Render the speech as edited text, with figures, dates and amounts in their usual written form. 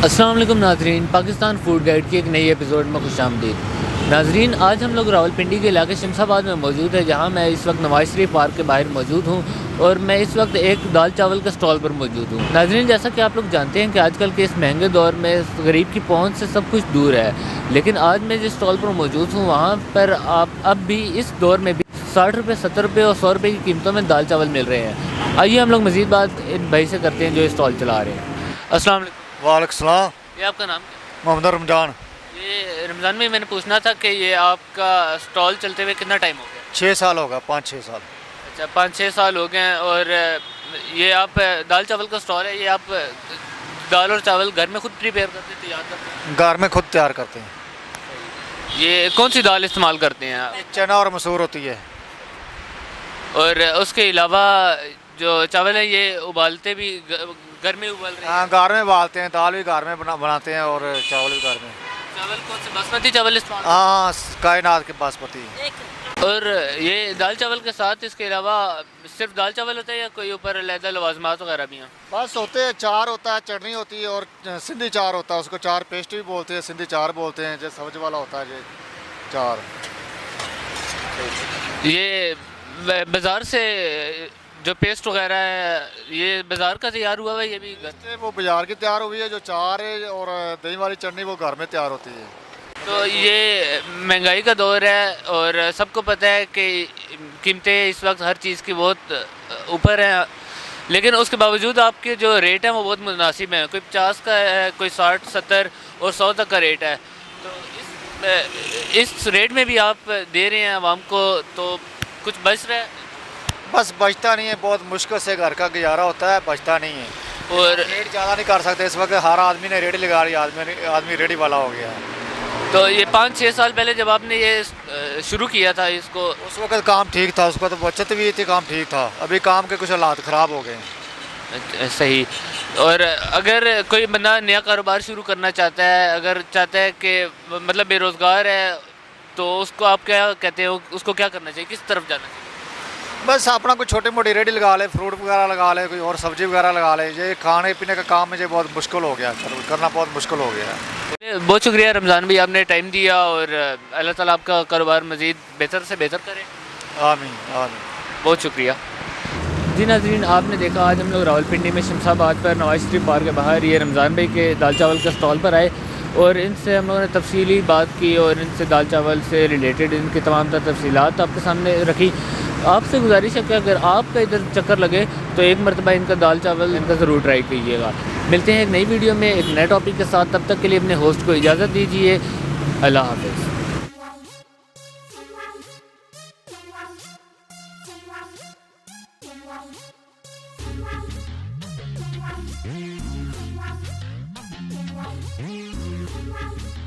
अस्सलाम वालेकुम नाजरीन, पाकिस्तान फूड गाइड की एक नई एपिसोड में खुशामदीद। नाजरीन, आज हम लोग रावलपिंडी के इलाके शमशाबाद में मौजूद है, जहां मैं इस वक्त नवाज शरीफ पार्क के बाहर मौजूद हूं और मैं इस वक्त एक दाल चावल के स्टॉल पर मौजूद हूं। नाजरीन, जैसा कि आप लोग जानते हैं कि आजकल के इस महंगे दौर में गरीब की पहुंच से सब कुछ दूर है, लेकिन आज मैं जिस स्टॉल पर मौजूद हूँ वहाँ पर आप अब भी इस दौर में भी 60 रुपये, 70 रुपये और 100 रुपये की कीमतों में दाल चावल मिल रहे हैं। आइए हम लोग मज़ीद बात इन भाई से करते हैं जो स्टॉल चला रहे हैं। अस्सलाम वालेकुम। वालेकुम सलाम। ये आपका नाम क्या मोहम्मद रमजान। है? ये रमज़ान में मैंने पूछना था कि ये आपका स्टॉल चलते हुए कितना टाइम हो गया? 6 साल होगा, 5-6 साल। अच्छा, 5-6 साल हो गए हैं। और ये आप दाल चावल का स्टॉल है, ये आप दाल और चावल घर में खुद प्रिपेयर करते हैं, तैयार करते हैं? घर में खुद तैयार करते हैं। ये कौन सी दाल इस्तेमाल करते हैं आप? चना और मसूर होती है। और उसके अलावा जो चावल है ये उबालते भी घर में उबाल रहे हैं? हाँ, घर में उबालते हैं, दाल भी घर में बनाते हैं और चावल भी घर में। चावल कौन से बासमती चावल इस्तेमाल? हाँ, कायनात के बासमती। और ये दाल चावल के साथ इसके अलावा सिर्फ दाल चावल होता है या कोई ऊपर अलहदा लवाजमात वगैरह भी हैं? बस होते हैं, चार होता है, चटनी होती है और सिंधी चार होता है, उसको चार पेस्ट भी बोलते हैं, सिंधी चार बोलते हैं, जो सब्ज वाला होता है ये चार। ये बाज़ार से जो पेस्ट वगैरह है ये बाज़ार का तैयार हुआ है, ये भी घर? वो बाजार की तैयार हुई है, जो चार है और दही वाली चटनी वो घर में तैयार होती है। तो ये महंगाई का दौर है और सबको पता है कि कीमतें इस वक्त हर चीज़ की बहुत ऊपर हैं, लेकिन उसके बावजूद आपके जो रेट हैं वो बहुत मुनासिब हैं। कोई 50 का है, कोई 60, 70 और 100 तक का रेट है। तो इस रेट में भी आप दे रहे हैं आवाम को, तो कुछ बच रहा है? बस बचता नहीं है, बहुत मुश्किल से घर का गुजारा होता है, बचता नहीं है। और रेट ज़्यादा नहीं कर सकते इस वक्त, हर आदमी ने रेडी लगा लिया, आदमी रेडी वाला हो गया है। तो ये 5-6 साल पहले जब आपने ये शुरू किया था इसको, उस वक्त काम ठीक था, उसको तो बचत भी थी, काम ठीक था। अभी काम के कुछ हालात ख़राब हो गए। सही। और अगर कोई बंदा नया कारोबार शुरू करना चाहता है, अगर चाहता है कि मतलब बेरोज़गार है, तो उसको आप क्या कहते हो, उसको क्या करना चाहिए, किस तरफ जाना चाहिए? बस अपना कोई छोटी मोटी रेडी लगा ले, फ्रूट वगैरह लगा ले, कोई और सब्जी वगैरह लगा ले। ये खाने पीने का काम मुझे बहुत मुश्किल हो गया, करना बहुत मुश्किल हो गया। बहुत शुक्रिया रमज़ान भाई, आपने टाइम दिया और अल्लाह ताला आपका कारोबार मज़ीद बेहतर से बेहतर करे। आमीन आमीन। बहुत शुक्रिया। जी नाज़रीन, आपने देखा आज हम लोग रावलपिंडी में शमशाबाद पर नवाज शरीफ पार्क के बाहर ये रमज़ान भाई के दाल चावल के स्टॉल पर आए और इनसे हम लोगों ने तफसीली बात की और इनसे दाल चावल से रिलेटेड इनकी तमाम तर तफसीलात आपके सामने रखी। आपसे गुजारिश है कि अगर आपका इधर चक्कर लगे तो एक मरतबा इनका दाल चावल इनका ज़रूर ट्राई कीजिएगा। मिलते हैं एक नई वीडियो में एक नए टॉपिक के साथ, तब तक के लिए अपने होस्ट को इजाज़त दीजिए। अल्लाह हाफ़िज़। Wow.